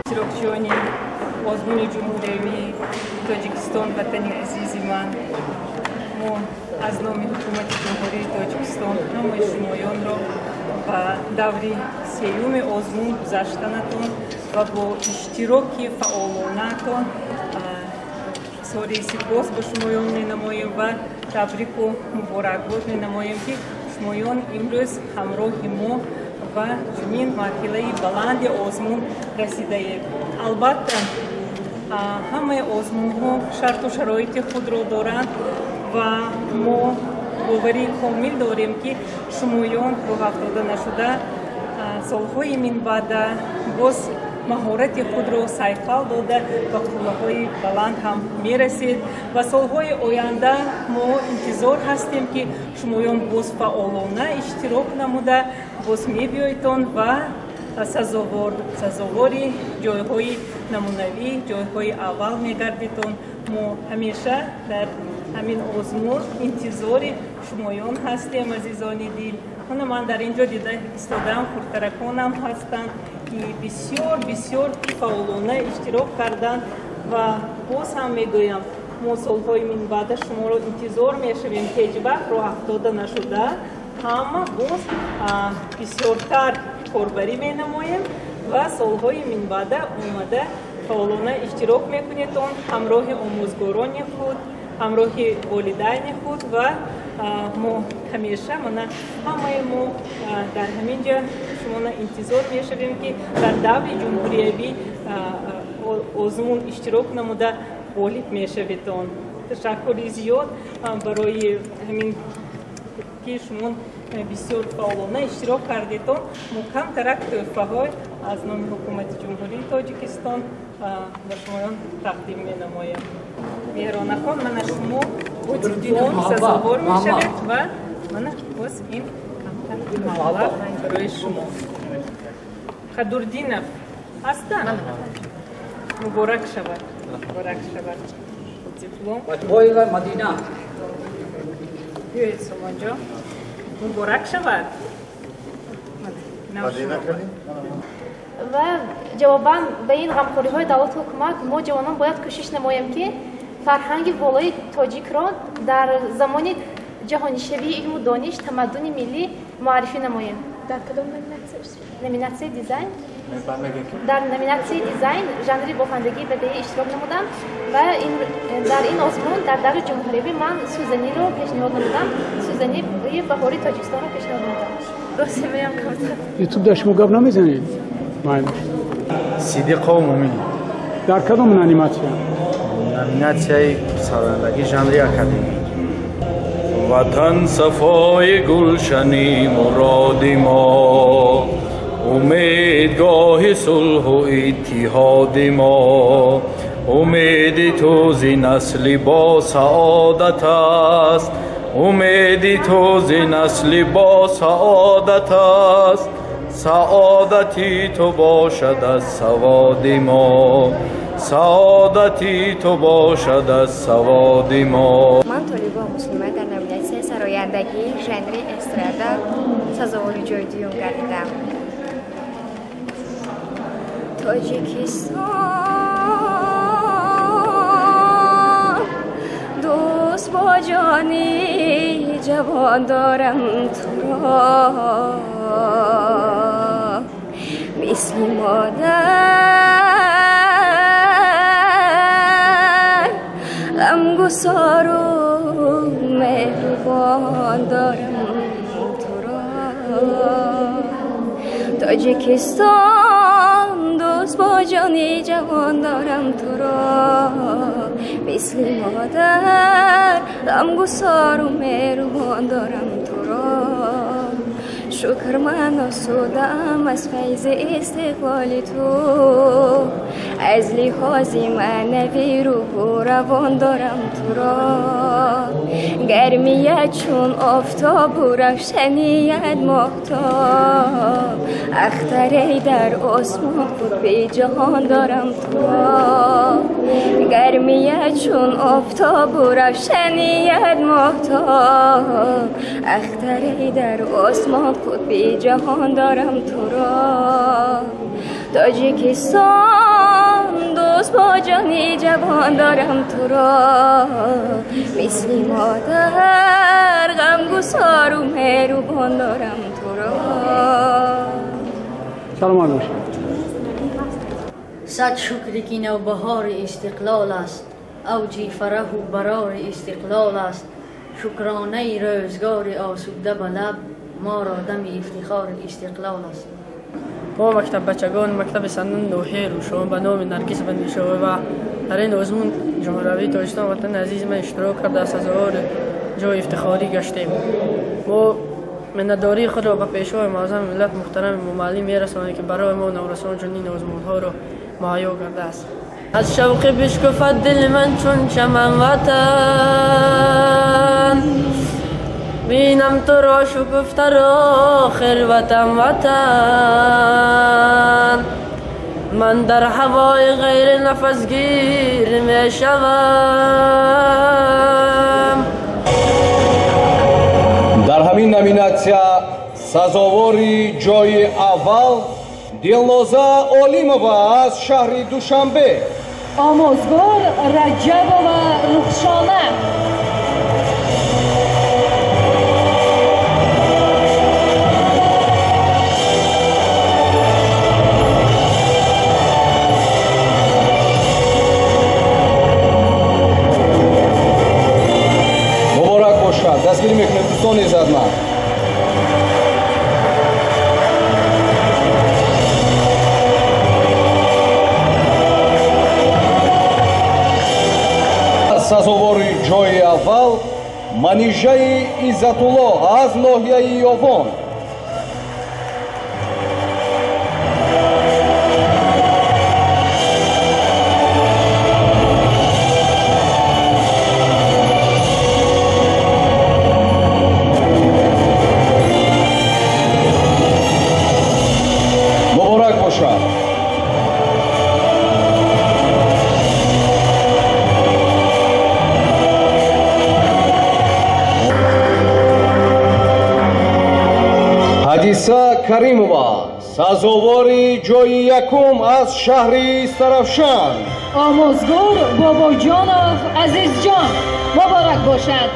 اشتراکچیانی آزمون جمهوری تاجیکستان وطنی عزیز من ما از نام حکومت جمهوری تاجیکستان همه شمایان را و دوری سیوم آزمون گذشتنتون و با اشتراک فعالانتون ساری سپاس به شمایان می‌نماییم و تبریک و مبارکباد می‌نماییم که شمایان امروز همراه ما و چنین مرحله بلند آزمون رسیده اید. البته همه آزمون‌ها شرط و شرایط خود را دارند و ما باوری کامل داریم که شمایان راه افتاده نشده سالهای من بعد باز مهارت خود را سیقل داده و قله‌های بلند هم میرسید و سالهای آینده ما انتظار هستیم که شمایان باز فعالانه اشتراک نموده باز میبیایتان و سزاواری جایهای نمونوی جایهای اول میگردیتان. ما همیشه در همین آزمون انتظار شمایان هستیم عزیزان دل. من در اینجا دیده استادم خورترکانم هستند که بسیار فعالانه اشتراک کردند و باز هم میگویم ما سالهای من بعد شما را انتظار میشویم که هیچ وقت راه افتاده نشده همه باز بسیارتر کاربری مینماییم و سالهای من بعد اومده فعالانه اشتراک میکنیتون همراه آموزگاران خود همراه والدین خود و ما همیشه همه ما در همین جا شما انتظار میشویم که در دور جمهوری آزمون اشتراک نموده غالب میشویتون. تشکر زیاد برای همین که شما بسیار فعالانه اشتراک کردیتون. ما کمترک تحفه های از نام حکومت جمهوری تاجیکستان به شمایان تقدیم می‌نمایم. مهرانکان من شما با دیدن سزاوار میشوید و من باز این کمتر مبلغ برای شما. خدردینف هستن؟ مبارک شود. مبارک شود. دیپلم. بچه‌های مدینه. بیایید سوانجا. مبارک شود. مدینه کنید. و جواباً به این غمخوری‌های دولت و حکومت ما جوانان باید کوشش نماییم که فرهنگ والای تاجیک را در زمان جهانی شوی علم و دانش تمدن ملی معرفی نماییم. در کدام نمیناسیون دیزاین؟ در نمیناسیون دیزاین ژانر بافندگی بدهی اشتراک نمودم و در این آزمون در دور جمهوری من سوزنی رو پیشنهاد نمودم. سوزنی بهاری تاجیکستان رو پیشنهاد نمودم. درسته میام کامتر. یوتیوب داشت مگاب نمیزنید؟ سیدی قومی. در کدام نانیماتیون؟ نامیناسیون سالانگی ژانری اکادمی. وطن صفای گلشنی مراد ما امیدگاه صلح و اتحاد ما امید تو ز نسل با سعادت است امید تو ز نسل با سعادت است سعادتی تو باشد از سواد ما سعادتی تو باشد از سواد ما. من طالبا مسلمه در نمیناسیون سرایندگی ژانر استرادا سزاوار جای دوم گردیدم. تاجیکستان دوست با جانی جوان دارم تو را مثل مادر غمگسار و مهربان دارم تو را تاجیکستان دوست با جانی جوان دارم تو را مثل مادر غمگسار و مهربان دارم تو را شکر من آسودم از فیض استقبال تو از لحاظ معنوی روح و روان دارم تو را گرمیت چون آفتاب و روشنیت ماهتاب اختری در آسمان خود به جهان دارم تو را گرمیت چون آفتاب و روشنیت ماهتاب اختری در آسمان خود به جهان دارم تو را تاجیکستان باز با جانی جوان دارم تو را مثل مادر غمگسار و مهربان دارم تو را. سلام علیکم. صد شکری که نوبهار استقلال است، اوجی فرح و برار استقلال است. شکرانه روزگار آسوده به لب، ما را دم افتخار استقلال است. ما مکتب بچگان مکتب سنن نوحه روشان به نام نرگس بندی شده و در این آزمون جمهوری تاجیکستان وطن عزیز من اشتراک کرده سزاوار جای افتخاری گشتیم. ما منتداری خود را به پیشوای معظم ملت محترم معلم میرسانیم که برای ما نورسان چنین آزمون ها را مهیا کرده است. از شوق بشکفت دل من چون چمن وطن، بینم تو را شکفته را خلوتم وطن. من در هوای غیر نفسگیر می شوم. در همین نامیناسیا سزاواری جای اول دلنازا اولیمова از شهر دوشنبه، آموزگار رجبova رخشانه، مبارک باشد. دستگیری میکنیم دوستان عزتمند. سزاواری جای اول منیژه عزتالله از ناحیه یوان. مبارک باشد. حدیثه کریمова سزاواری جای یکم از شهر سرافشان. آموزگار بابا جانов عزیز جان، مبارک باشد.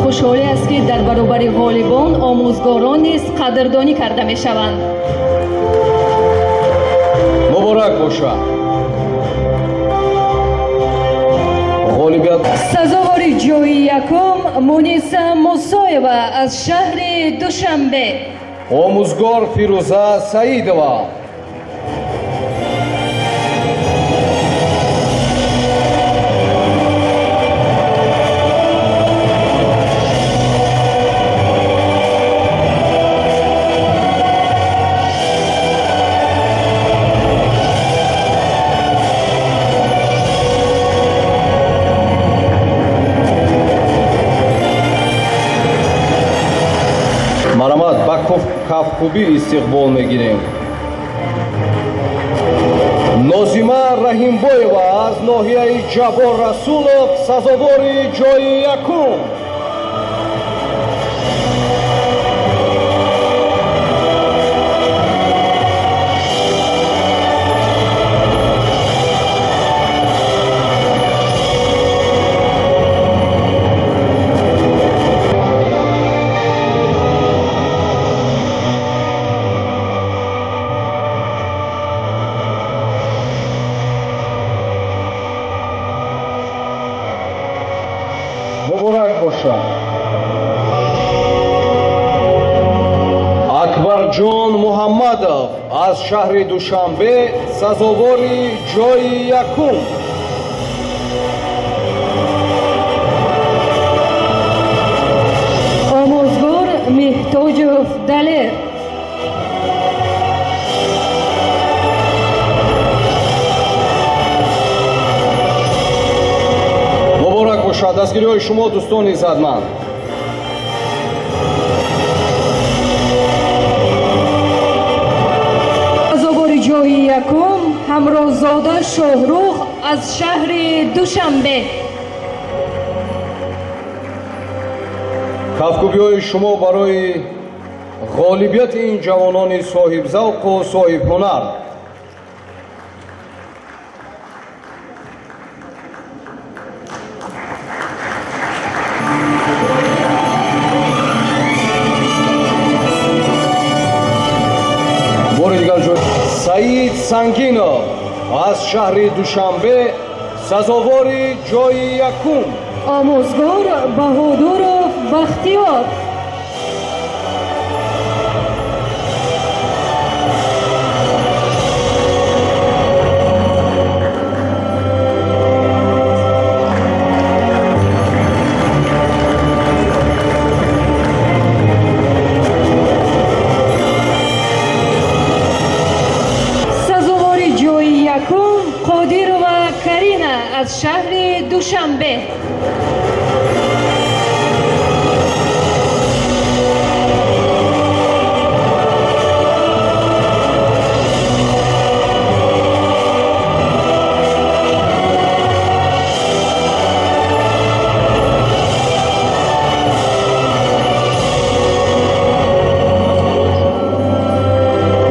خوشحالی است که در برابر غالبان آموزگاران نیز قدردانی کرده می شوند. مبارک باشد. غالبیت سزاوار جای یکم مونیسا موسایوا از شهر دوشنبه. آموزگار فیروزه سعیدова. مرامت با کفکوبی استقبال میگیریم. نازیمه رحیمبویوا از ناحیه جبار رسولов سزاواری جای یکم. مبارک باشد. اکبرجان محمدов از شهر دوشنبه سزاواری جای یکم. آموزگار مهتاجov دلیر. مبارک باشد. دستگیری های شما دوستان عزتمند. سزاوار جای قمرزاده شاهرخ از شهر دوشنبه. کفکوبی‌های شما برای غالبیت این جوانان صاحب ذوق و صاحب هنر. سعید سنگینا از شهر دوشنبه سزاوار جای یکم. آموزگار بهادر بختیار. قادر و کرینا از شهر دوشنبه.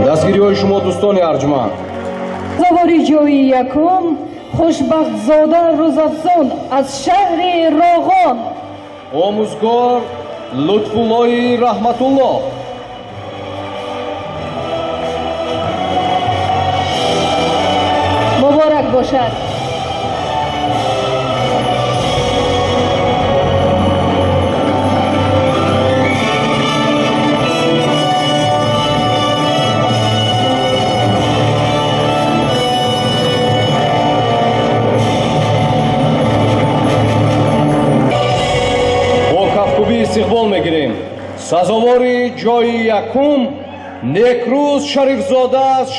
دستگیری‌های شما دوستان ارجمند. سواری جوی یکم خوشبخت زاده روزافزون از شهر راغان. آموزگار لطف‌الله رحمت الله. مبارک باشد. استقبال میگیریم سزاوار جای یکم نیکروز شریفزاده از